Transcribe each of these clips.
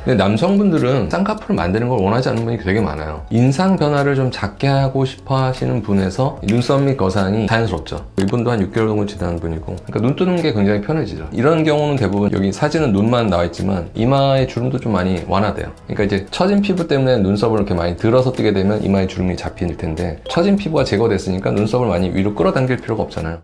근데 남성분들은 쌍꺼풀을 만드는 걸 원하지 않는 분이 되게 많아요. 인상 변화를 좀 작게 하고 싶어 하시는 분에서 눈썹 및 거상이 자연스럽죠. 이분도 한 6개월 정도 지난 분이고, 그러니까 눈 뜨는 게 굉장히 편해지죠. 이런 경우는 대부분 여기 사진은 눈만 나와 있지만 이마의 주름도 좀 많이 완화돼요. 그러니까 이제 처진 피부 때문에 눈썹을 이렇게 많이 들어서 뜨게 되면 이마의 주름이 잡힐 텐데, 처진 피부가 제거됐으니까 눈썹을 많이 위로 끌어당길 필요가 없잖아요.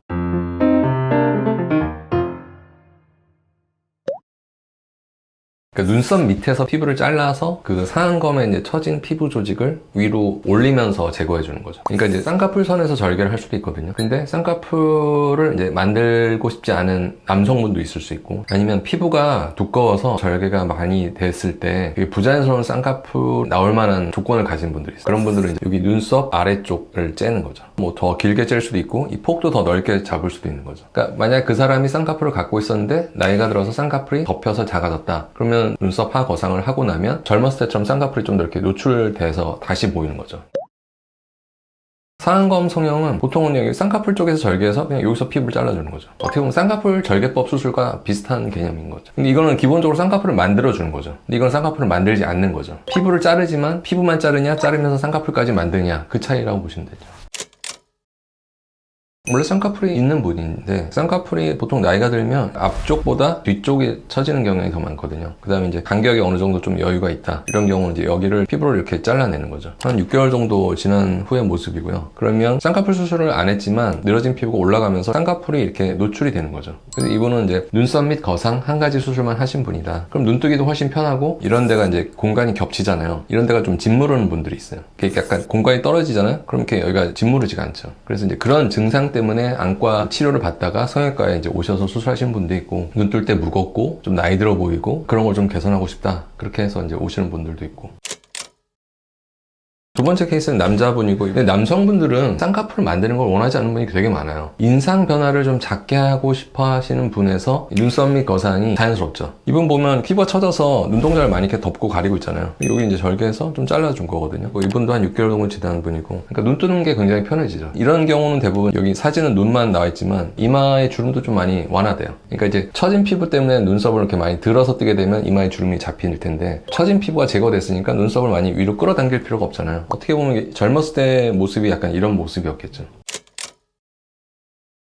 그러니까 눈썹 밑에서 피부를 잘라서 그 상안검에 이제 처진 피부 조직을 위로 올리면서 제거해 주는 거죠. 그러니까 이제 쌍꺼풀 선에서 절개를 할 수도 있거든요. 근데 쌍꺼풀을 이제 만들고 싶지 않은 남성분도 있을 수 있고, 아니면 피부가 두꺼워서 절개가 많이 됐을 때 부자연스러운 쌍꺼풀 나올 만한 조건을 가진 분들이 있어요. 그런 분들은 이제 여기 눈썹 아래쪽을 째는 거죠. 뭐 더 길게 짤 수도 있고 이 폭도 더 넓게 잡을 수도 있는 거죠. 그러니까 만약 그 사람이 쌍꺼풀을 갖고 있었는데 나이가 들어서 쌍꺼풀이 덮여서 작아졌다, 그러면 눈썹 하 거상을 하고 나면 젊었을 때처럼 쌍꺼풀이 좀 더 이렇게 노출돼서 다시 보이는 거죠. 상안검 성형은 보통은 여기 쌍꺼풀 쪽에서 절개해서 그냥 여기서 피부를 잘라주는 거죠. 어떻게 보면 쌍꺼풀 절개법 수술과 비슷한 개념인 거죠. 근데 이거는 기본적으로 쌍꺼풀을 만들어주는 거죠. 근데 이건 쌍꺼풀을 만들지 않는 거죠. 피부를 자르지만 피부만 자르냐, 자르면서 쌍꺼풀까지 만드냐, 그 차이라고 보시면 되죠. 원래 쌍꺼풀이 있는 분인데, 쌍꺼풀이 보통 나이가 들면 앞쪽보다 뒤쪽이 처지는 경향이 더 많거든요. 그 다음에 이제 간격이 어느 정도 좀 여유가 있다, 이런 경우는 이제 여기를 피부를 이렇게 잘라내는 거죠. 한 6개월 정도 지난 후의 모습이고요. 그러면 쌍꺼풀 수술을 안 했지만 늘어진 피부가 올라가면서 쌍꺼풀이 이렇게 노출이 되는 거죠. 그래서 이분은 이제 눈썹 및 거상 한 가지 수술만 하신 분이다. 그럼 눈뜨기도 훨씬 편하고, 이런 데가 이제 공간이 겹치잖아요. 이런 데가 좀 짓무르는 분들이 있어요. 이렇게 약간 공간이 떨어지잖아요. 그럼 이렇게 여기가 짓무르지가 않죠. 그래서 이제 그런 증상 때문에 안과 치료를 받다가 성형외과에 이제 오셔서 수술하신 분도 있고, 눈 뜰 때 무겁고 좀 나이 들어 보이고 그런 걸 좀 개선하고 싶다, 그렇게 해서 이제 오시는 분들도 있고. 두 번째 케이스는 남자분이고, 근데 남성분들은 쌍꺼풀을 만드는 걸 원하지 않는 분이 되게 많아요. 인상 변화를 좀 작게 하고 싶어 하시는 분에서 눈썹 및 거상이 자연스럽죠. 이분 보면 피부가 처져서 눈동자를 많이 이렇게 덮고 가리고 있잖아요. 여기 이제 절개해서 좀 잘라준 거거든요. 이분도 한 6개월 정도 지난 분이고, 그러니까 눈 뜨는 게 굉장히 편해지죠. 이런 경우는 대부분 여기 사진은 눈만 나와 있지만 이마의 주름도 좀 많이 완화돼요. 그러니까 이제 처진 피부 때문에 눈썹을 이렇게 많이 들어서 뜨게 되면 이마의 주름이 잡힐 텐데, 처진 피부가 제거됐으니까 눈썹을 많이 위로 끌어당길 필요가 없잖아요. 어떻게 보면 젊었을 때 모습이 약간 이런 모습이었겠죠.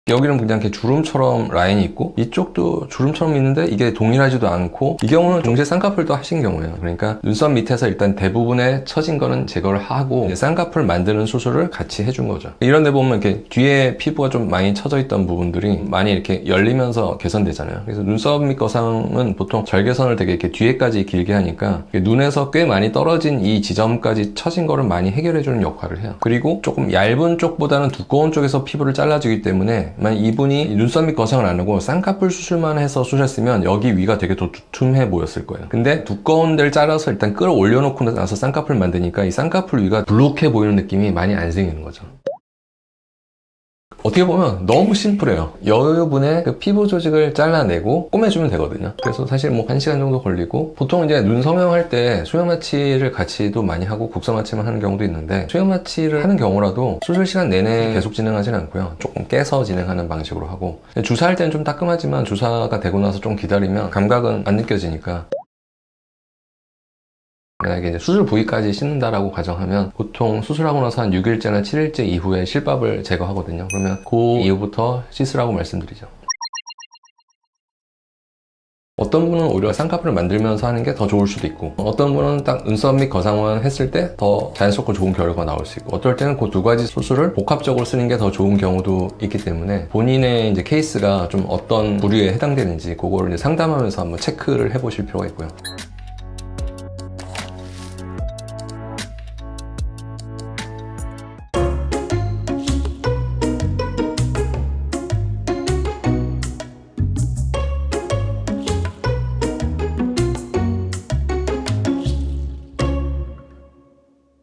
여기는 그냥 이렇게 주름처럼 라인이 있고, 이쪽도 주름처럼 있는데 이게 동일하지도 않고, 이 경우는 동시에 쌍꺼풀도 하신 경우예요. 그러니까 눈썹 밑에서 일단 대부분의 처진 거는 제거를 하고 쌍꺼풀 만드는 수술을 같이 해준 거죠. 이런 데 보면 이렇게 뒤에 피부가 좀 많이 처져 있던 부분들이 많이 이렇게 열리면서 개선되잖아요. 그래서 눈썹 밑 거상은 보통 절개선을 되게 이렇게 뒤에까지 길게 하니까 눈에서 꽤 많이 떨어진 이 지점까지 처진 거를 많이 해결해주는 역할을 해요. 그리고 조금 얇은 쪽보다는 두꺼운 쪽에서 피부를 잘라주기 때문에, 만약 이분이 눈썹 밑 거상을 안 하고 쌍꺼풀 수술만 해서 수술했으면 여기 위가 되게 더 두툼해 보였을 거예요. 근데 두꺼운 데를 잘라서 일단 끌어올려 놓고 나서 쌍꺼풀 만드니까 이 쌍꺼풀 위가 불룩해 보이는 느낌이 많이 안 생기는 거죠. 어떻게 보면 너무 심플해요. 여유분의 그 피부 조직을 잘라내고 꼬매주면 되거든요. 그래서 사실 뭐 1시간 정도 걸리고, 보통 이제 눈 성형할 때 수영 마취를 같이도 많이 하고 국소 마취만 하는 경우도 있는데, 수영 마취를 하는 경우라도 수술 시간 내내 계속 진행하진 않고요. 조금 깨서 진행하는 방식으로 하고, 주사할 때는 좀 따끔하지만 주사가 되고 나서 좀 기다리면 감각은 안 느껴지니까. 만약에 이제 수술 부위까지 씻는다라고 가정하면 보통 수술하고 나서 한 6일째나 7일째 이후에 실밥을 제거하거든요. 그러면 그 이후부터 씻으라고 말씀드리죠. 어떤 분은 오히려 쌍꺼풀을 만들면서 하는 게 더 좋을 수도 있고, 어떤 분은 딱 눈썹 및 거상만 했을 때 더 자연스럽고 좋은 결과가 나올 수 있고, 어떨 때는 그 두 가지 수술을 복합적으로 쓰는 게 더 좋은 경우도 있기 때문에, 본인의 이제 케이스가 좀 어떤 부류에 해당되는지 그거를 이제 상담하면서 한번 체크를 해보실 필요가 있고요.